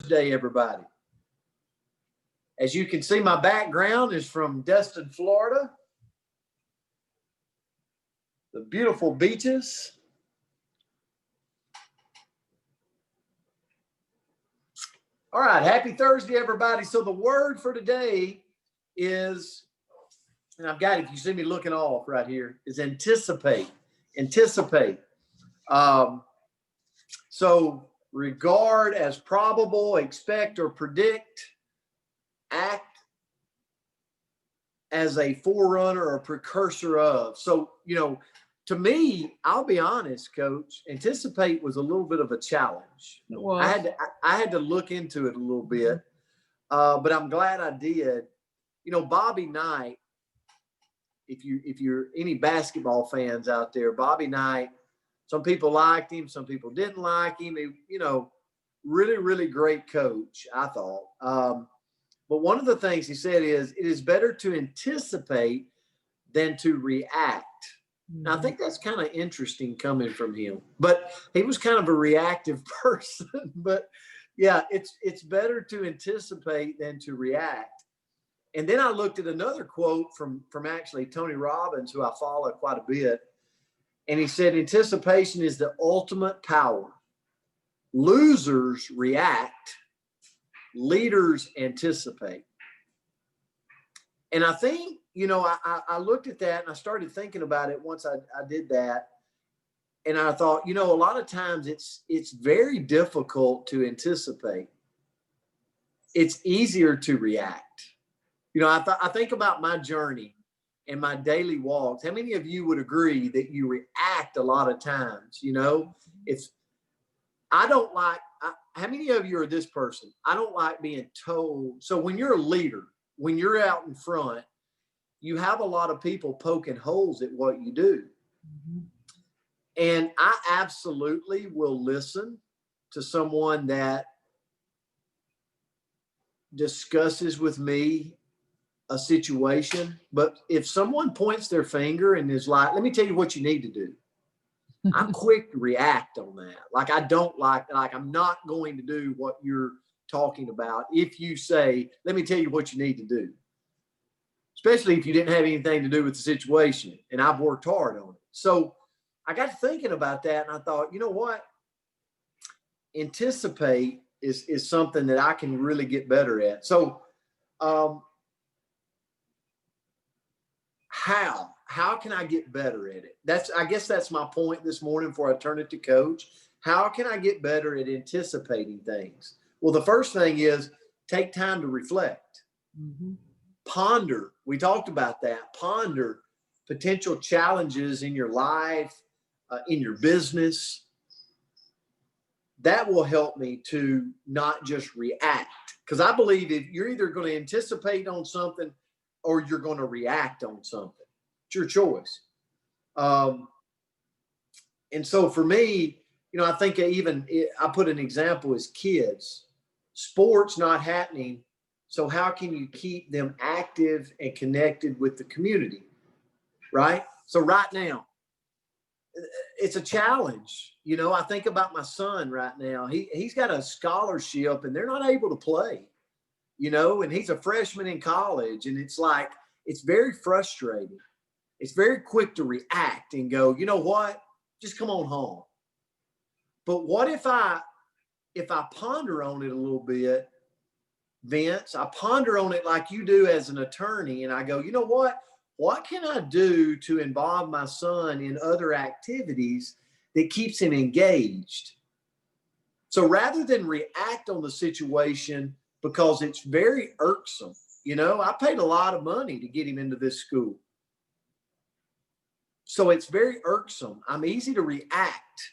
Thursday, everybody. As you can see, my background is from Destin, Florida. The beautiful beaches. All right, happy Thursday, everybody. So the word for today is, and I've got it, if you see me looking off right here, is anticipate. Anticipate. So regard as probable, expect or predict, act as a forerunner or precursor of. So, to me, I'll be honest, Coach, anticipate was a little bit of a challenge. It was. I had to look into it a little bit, but I'm glad I did. Bobby Knight, if you're any basketball fans out there, Bobby Knight, some people liked him, some people didn't like him. Really, really great coach, I thought. But one of the things he said is, it is better to anticipate than to react. Now, I think that's kind of interesting coming from him, but he was kind of a reactive person. But yeah, it's better to anticipate than to react. And then I looked at another quote from actually Tony Robbins, who I follow quite a bit. And he said, anticipation is the ultimate power. Losers react. Leaders anticipate. And I think, I looked at that and I started thinking about it once I did that. And I thought, a lot of times it's very difficult to anticipate. It's easier to react. I think about my journey and my daily walks. How many of you would agree that you react a lot of times? How many of you are this person? I don't like being told. So when you're a leader, when you're out in front, you have a lot of people poking holes at what you do. Mm-hmm. And I absolutely will listen to someone that discusses with me a situation. But if someone points their finger and is like, let me tell you what you need to do, I'm quick to react on that. Like, I don't like I'm not going to do what you're talking about if you say, let me tell you what you need to do. Especially if you didn't have anything to do with the situation, and I've worked hard on it. So I got to thinking about that, and I thought, you know what? Anticipate is something that I can really get better at. So how can I get better at it? I guess that's my point this morning before I turn it to Coach. How can I get better at anticipating things? Well, the first thing is take time to reflect. Mm-hmm. Ponder. We talked about that. Ponder potential challenges in your life, in your business. That will help me to not just react. Because I believe if you're either going to anticipate on something or you're going to react on something. It's your choice. And so for me, I think I put an example as kids. Sports not happening. So how can you keep them active and connected with the community, right? So right now, it's a challenge. I think about my son right now. He's got a scholarship and they're not able to play, and he's a freshman in college. And it's very frustrating. It's very quick to react and go, you know what? Just come on home. But what if I ponder on it a little bit, Vince, I ponder on it like you do as an attorney, and I go, you know what? What can I do to involve my son in other activities that keeps him engaged? So rather than react on the situation because it's very irksome, I paid a lot of money to get him into this school. So it's very irksome. I'm easy to react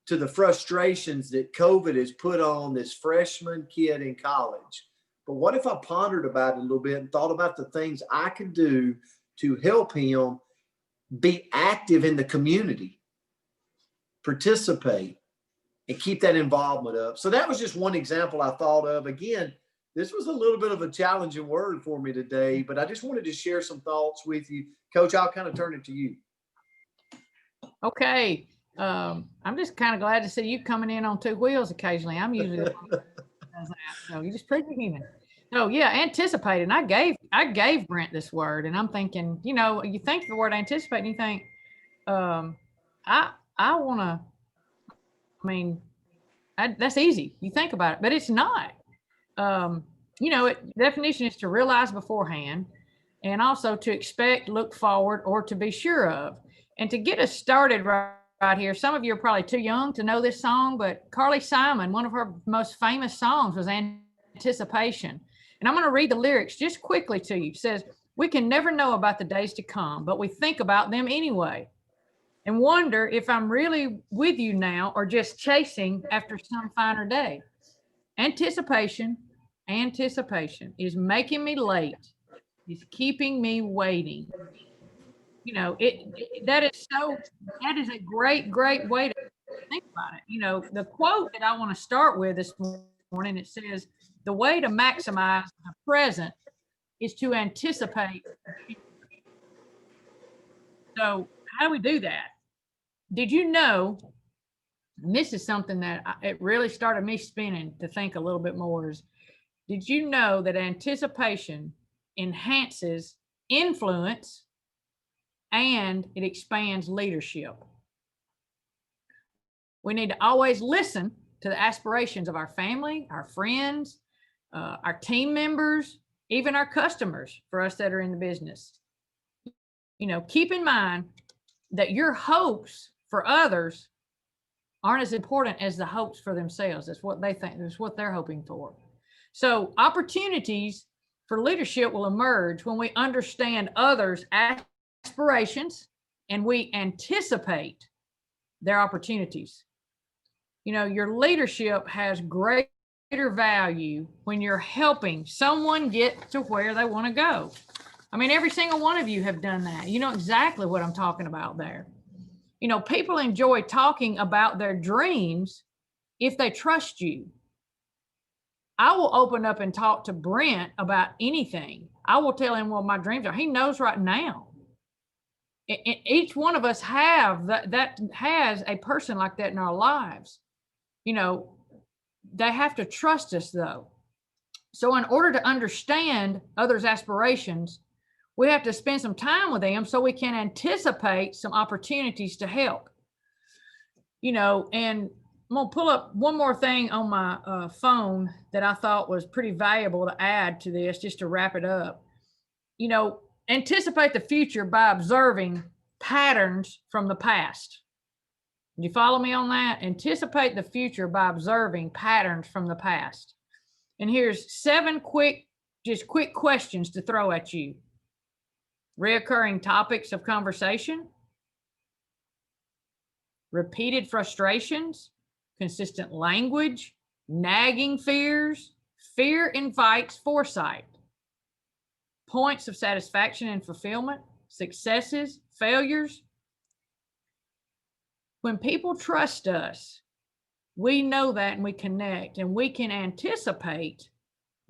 to the frustrations that COVID has put on this freshman kid in college. But what if I pondered about it a little bit and thought about the things I could do to help him be active in the community, participate, and keep that involvement up? So that was just one example I thought of. Again, this was a little bit of a challenging word for me today, but I just wanted to share some thoughts with you. Coach, I'll kind of turn it to you. Okay. I'm just kind of glad to see you coming in on two wheels occasionally. I'm usually does that. So you just prove you're human. So yeah, anticipate. And I gave Brent this word, and I'm thinking, you think the word anticipate, and you think, I want to. I mean, that's easy. You think about it, but it's not. Um, definition is to realize beforehand, and also to expect, look forward, or to be sure of. And to get us started right here, some of you are probably too young to know this song, but Carly Simon, one of her most famous songs was Anticipation. And I'm going to read the lyrics just quickly to you. It says, "We can never know about the days to come, but we think about them anyway and wonder if I'm really with you now or just chasing after some finer day. Anticipation, anticipation is making me late, is keeping me waiting." That is a great, great way to think about it. The quote that I want to start with this morning, it says, "The way to maximize the present is to anticipate." So how do we do that? Did you know, and this is something that it really started me spinning to think a little bit more, is did you know that anticipation enhances influence and it expands leadership? We need to always listen to the aspirations of our family, our friends, our team members, even our customers, for us that are in the business. Keep in mind that your hopes for others aren't as important as the hopes for themselves. That's what they think, that's what they're hoping for. So opportunities for leadership will emerge when we understand others' aspirations and we anticipate their opportunities. Your leadership has greater value when you're helping someone get to where they want to go. I mean, every single one of you have done that. You know exactly what I'm talking about there. People enjoy talking about their dreams if they trust you. I will open up and talk to Brent about anything. I will tell him what my dreams are. He knows right now. Each one of us that has a person like that in our lives. They have to trust us though. So in order to understand others' aspirations, we have to spend some time with them so we can anticipate some opportunities to help. And I'm going to pull up one more thing on my phone that I thought was pretty valuable to add to this, just to wrap it up. Anticipate the future by observing patterns from the past. You follow me on that? Anticipate the future by observing patterns from the past. And here's 7 quick questions to throw at you. Reoccurring topics of conversation, repeated frustrations, consistent language, nagging fears. Fear invites foresight. Points of satisfaction and fulfillment, successes, failures. When people trust us, we know that and we connect and we can anticipate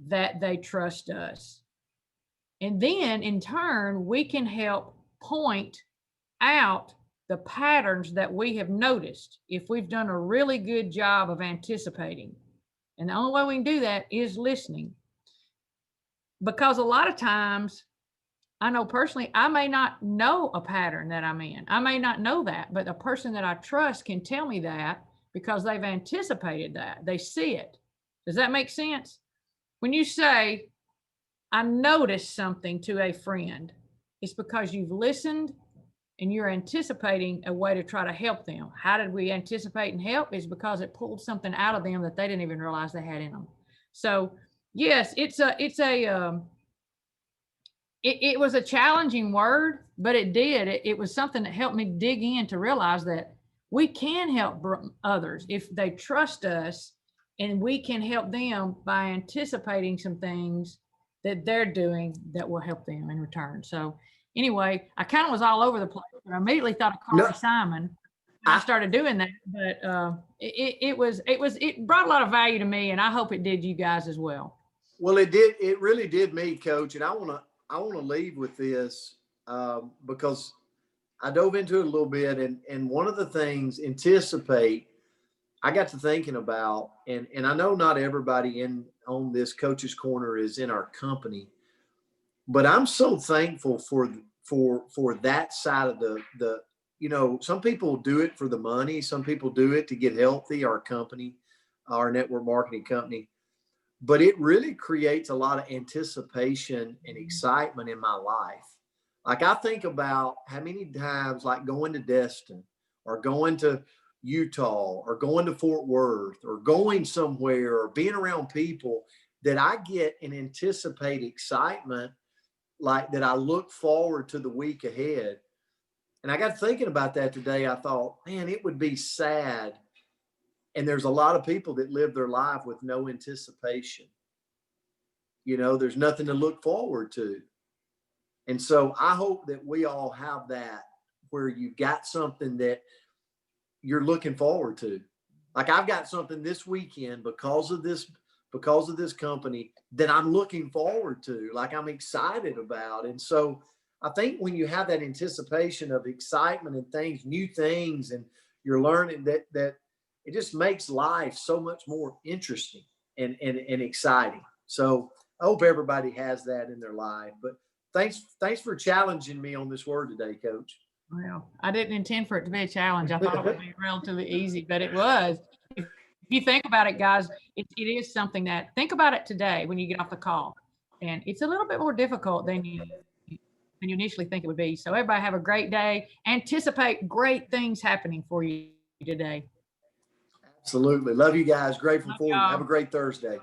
that they trust us. And then in turn, we can help point out the patterns that we have noticed if we've done a really good job of anticipating. And the only way we can do that is listening. Because a lot of times, I know personally, I may not know a pattern that I'm in. I may not know that, but a person that I trust can tell me that because they've anticipated that. They see it. Does that make sense? When you say, I noticed something to a friend, it's because you've listened and you're anticipating a way to try to help them. How did we anticipate and help? Is because it pulled something out of them that they didn't even realize they had in them. So yes, it was a challenging word, but it was something that helped me dig in to realize that we can help others if they trust us, and we can help them by anticipating some things that they're doing that will help them in return. So anyway, I kind of was all over the place, but I immediately thought of Carly Simon. I started doing that, but it brought a lot of value to me, and I hope it did you guys as well. Well, it did. It really did me, Coach. And I want to leave with this because I dove into it a little bit. And one of the things, anticipate, I got to thinking about, and I know not everybody on this Coach's Corner is in our company, but I'm so thankful for that side of the some people do it for the money, some people do it to get healthy. Our company, our network marketing company, but it really creates a lot of anticipation and excitement in my life. Like I think about how many times, like going to Destin or going to Utah or going to Fort Worth or going somewhere or being around people that I get and anticipate excitement, like that I look forward to the week ahead. And I got thinking about that today. I thought, man, it would be sad. And there's a lot of people that live their life with no anticipation. There's nothing to look forward to. And so I hope that we all have that, where you've got something that you're looking forward to. Like I've got something this weekend because of this company that I'm looking forward to, like I'm excited about. And so I think when you have that anticipation of excitement and things, new things, and you're learning that it just makes life so much more interesting and exciting. So I hope everybody has that in their life. But thanks for challenging me on this word today, Coach. Well, I didn't intend for it to be a challenge. I thought it would be relatively easy, but it was. If you think about it, guys, it is something that, think about it today when you get off the call. And it's a little bit more difficult than you initially think it would be. So everybody have a great day. Anticipate great things happening for you today. Absolutely. Love you guys. Grateful for you. Have a great Thursday.